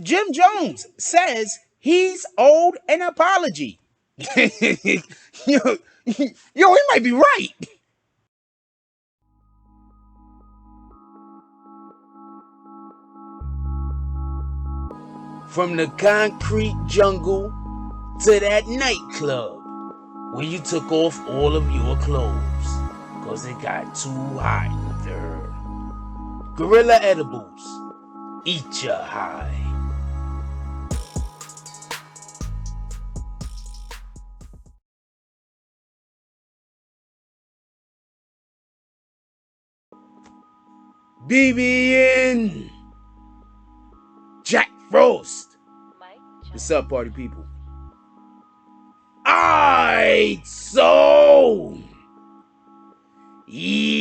Jim Jones says he's owed an apology. yo, yo, he might be right. From the concrete jungle to that nightclub where you took off all of your clothes because it got too hot in there. Gorilla edibles, eat ya high. BBN Jack Frost. What's up, party people? Alright, so yeah.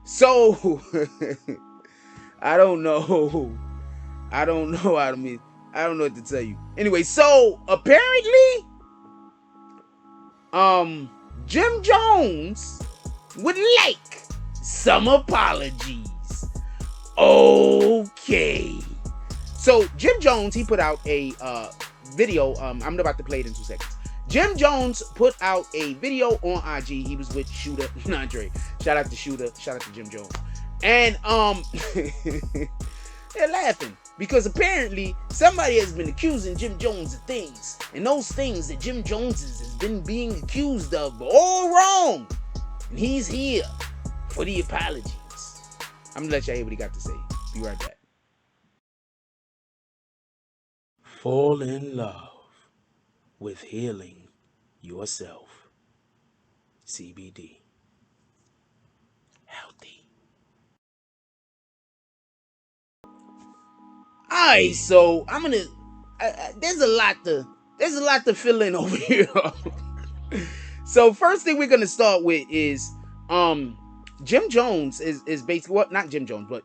So I don't know. I don't know how to mean. I don't know what to tell you. Anyway, so apparently, Jim Jones would like some apologies. Okay. So Jim Jones, he put out a video. I'm about to play it in 2 seconds. Jim Jones put out a video on IG. He was with Shooter Andre. Shout out to Shooter. Shout out to Jim Jones. And they're laughing because apparently somebody has been accusing Jim Jones of things, and those things that Jim Jones has been being accused of are all wrong. And he's here for the apologies. I'm gonna let y'all hear what he got to say. Be right back. Fall in love with healing yourself. CBD. Healthy. Alright, so I'm gonna. There's a lot to fill in over here. So first thing we're gonna start with is Jim Jones is basically what, not Jim Jones, but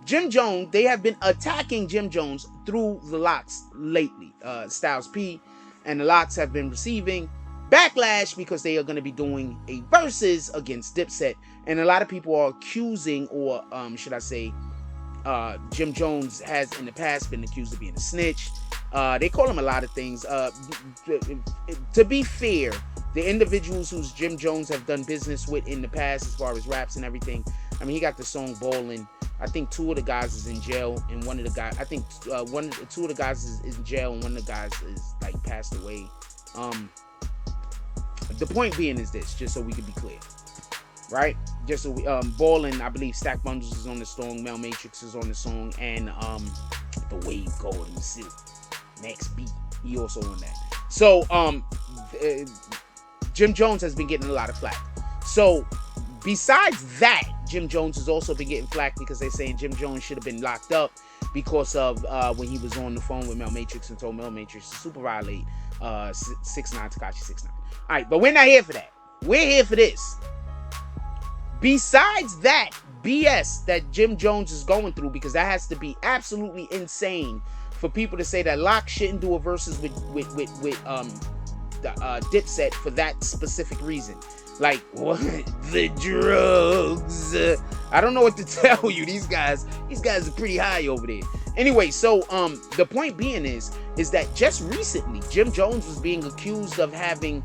Jim Jones, they have been attacking Jim Jones through the locks lately. Styles P and the locks have been receiving backlash because they are going to be doing a versus against Dipset, and a lot of people are accusing, or should I say, Jim Jones has in the past been accused of being a snitch. They call him a lot of things. To be fair, the individuals whose Jim Jones have done business with in the past, as far as raps and everything, I mean, he got the song Ballin'. I think 2 of the guys is in jail, and one of the guys, I think 2 of the guys is in jail, and one of the guys is like passed away. The point being is this, just so we can be clear, right? Just so we, Ballin', I believe Stack Bundles is on the song, Mel Matrix is on the song, and the Wave God himself, Max B, he also on that. So Jim Jones has been getting a lot of flack. So besides that, Jim Jones has also been getting flack because they're saying Jim Jones should have been locked up because of when he was on the phone with Mel Matrix and told Mel Matrix to super violate 6ix9ine, Tekashi 6ix9ine. All right, but we're not here for that. We're here for this. Besides that BS that Jim Jones is going through, because that has to be absolutely insane for people to say that Locke shouldn't do a versus with Dipset for that specific reason. Like, what? The drugs. I don't know what to tell you. These guys are pretty high over there. Anyway, so the point being is that just recently Jim Jones was being accused of having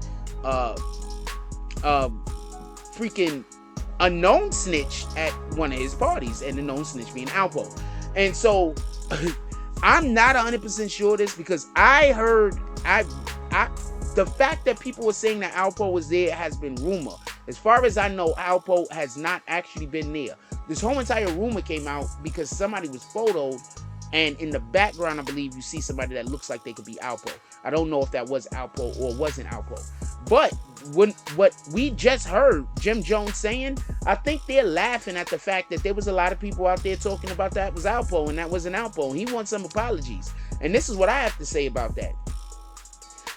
freaking a known snitch at one of his parties, and the known snitch being Alpo. And so I'm not 100% sure of this, because I heard the fact that people were saying that Alpo was there has been rumor. As far as I know, Alpo has not actually been there. This whole entire rumor came out because somebody was photoed, and in the background, I believe you see somebody that looks like they could be Alpo. I don't know if that was Alpo or wasn't Alpo. But what we just heard Jim Jones saying, I think they're laughing at the fact that there was a lot of people out there talking about that was Alpo, and that wasn't Alpo. He wants some apologies. And this is what I have to say about that.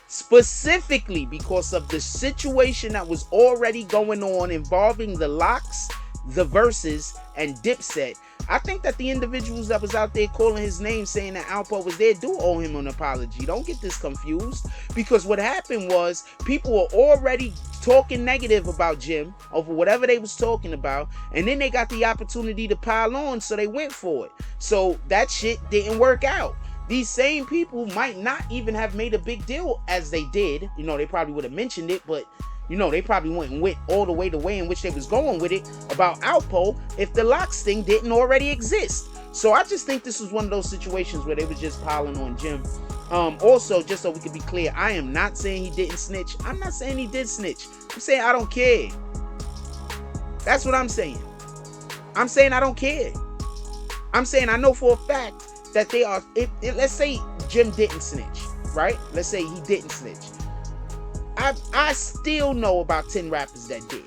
Specifically because of the situation that was already going on involving the Locks, the Versus, and Dipset, I think that the individuals that was out there calling his name saying that Alpo was there do owe him an apology. Don't get this confused, because what happened was people were already talking negative about Jim over whatever they was talking about, and then they got the opportunity to pile on, so they went for it. So that shit didn't work out. These same people might not even have made a big deal as they did. You know, they probably would have mentioned it, but you know, they probably went all the way in which they was going with it about Alpo if the locks thing didn't already exist. So I just think this was one of those situations where they was just piling on Jim. Also, just so we can be clear, I am not saying he didn't snitch. I'm not saying he did snitch. I'm saying I don't care. That's what I'm saying. I'm saying I don't care. I'm saying I know for a fact that they are, let's say Jim didn't snitch, right? Let's say he didn't snitch. I still know about 10 rappers that did.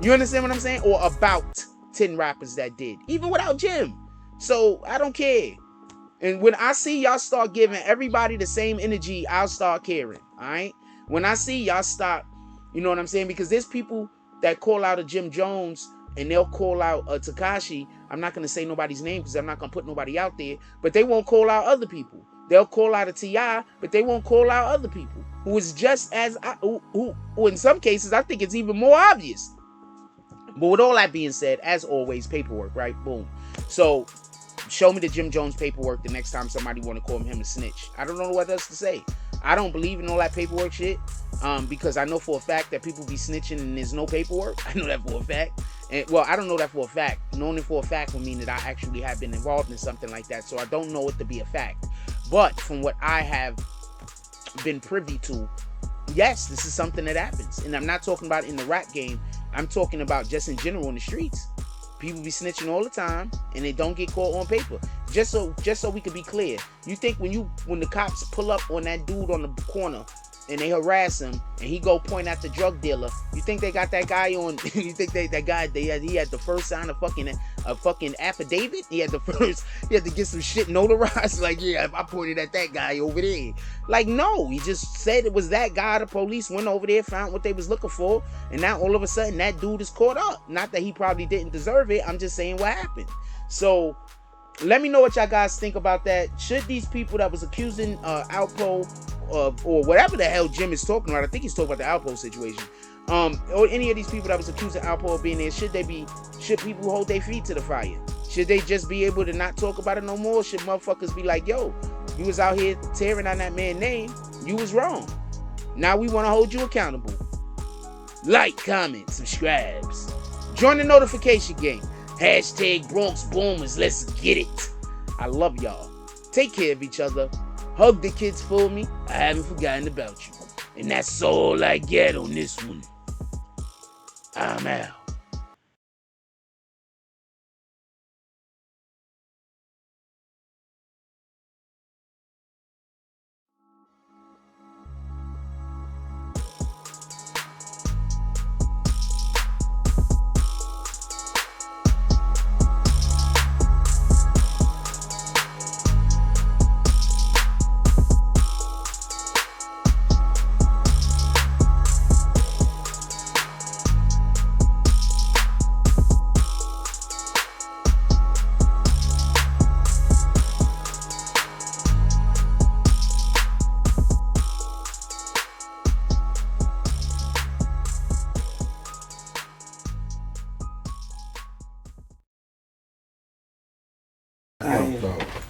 You understand what I'm saying? Or about 10 rappers that did, even without Jim. So I don't care. And when I see y'all start giving everybody the same energy, I'll start caring. All right. When I see y'all stop, you know what I'm saying? Because there's people that call out a Jim Jones and they'll call out a Tekashi. I'm not going to say nobody's name because I'm not going to put nobody out there, but they won't call out other people. They'll call out a T.I., but they won't call out other people who is just as, who in some cases, I think it's even more obvious. But with all that being said, as always, paperwork, right? Boom. So show me the Jim Jones paperwork the next time somebody want to call him a snitch. I don't know what else to say. I don't believe in all that paperwork shit, because I know for a fact that people be snitching and there's no paperwork. I know that for a fact. And, well, I don't know that for a fact. Knowing it for a fact would mean that I actually have been involved in something like that. So I don't know it to be a fact. But from what I have been privy to, yes, this is something that happens. And I'm not talking about in the rap game. I'm talking about just in general in the streets. People be snitching all the time and they don't get caught on paper. Just so we can be clear. You think when the cops pull up on that dude on the corner and they harass him and he go point at the drug dealer, you think they got that guy on, you think he had the first sign of fucking affidavit? He had to get some shit notarized. Like, yeah, I pointed at that guy over there. Like, no, he just said it was that guy. The police went over there, found what they was looking for, and now all of a sudden that dude is caught up. Not that he probably didn't deserve it. I'm just saying what happened. So let me know what y'all guys think about that. Should these people that was accusing Alpo or whatever the hell Jim is talking about, I think he's talking about the Alpo situation, or any of these people that was accusing Alpo of being there, should people hold their feet to the fire? Should they just be able to not talk about it no more? Should motherfuckers be like, yo, you was out here tearing on that man's name, you was wrong, now we want to hold you accountable? Like, comment, subscribes, join the notification game. Hashtag Bronx Boomers, let's get it. I love y'all. Take care of each other. Hug the kids for me. I haven't forgotten about you. And that's all I get on this one. I'm out.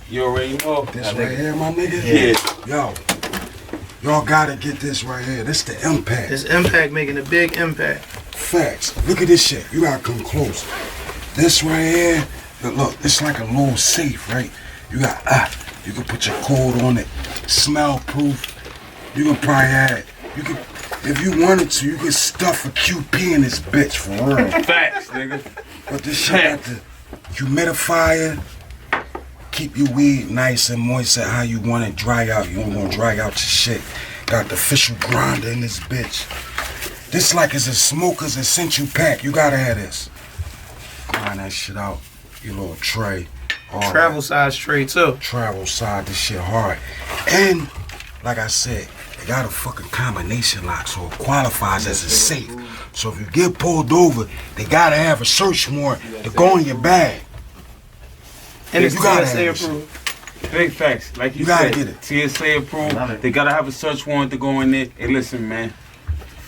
You already know. This right here, my nigga? Yeah. Yo, y'all gotta get this right here. This the impact. This impact making a big impact. Facts. Look at this shit. You gotta come close. This right here, look, it's like a little safe, right? You got, you can put your code on it. Smell proof. You can probably add, if you wanted to, you can stuff a QP in this bitch for real. Facts, nigga. But this shit got the humidifier. Keep your weed nice and moist at how you want it dry out. You don't want to dry out your shit. Got the official grinder in this bitch. This like it's a smoker's essential pack. You gotta have this. Grind that shit out. Your little tray. Travel size tray too. Travel size, this shit hard. And like I said, it got a fucking combination lock, so it qualifies as a safe. So if you get pulled over, they gotta have a search warrant to go in your bag. And it's You gotta TSA have approved. Big facts. Like you gotta said, get it. TSA approved. Love it. They gotta have a search warrant to go in there. Hey, listen, man.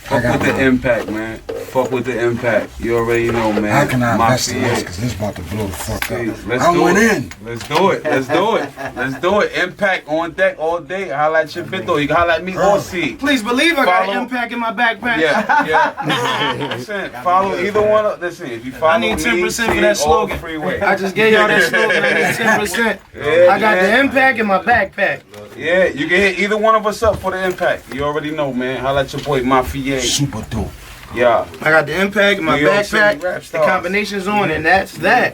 Fuck got with the mine. impact, man. Fuck with the impact. You already know, man. How can I My invest in this? PA. Because this about to blow the fuck See, up. let's I do went it. in. Let's do it. Let's do it. Let's do it. Impact on deck all day. Holla at your bit though. You can holla at me or see. Please believe I got an Follow. impact in my backpack. Yeah. Listen, follow either one of listen, if you follow I need 10% me, for see that all slogan. freeway. I just gave y'all that slogan. I need 10%. Yeah, I got yeah. the impact in my backpack. Yeah, you can hit either one of us up for the impact. You already know, man. Holla at your boy Mafia. Super dope. Yeah. I got the impact in my New York City backpack. rap The stars. combination's on, and that's that.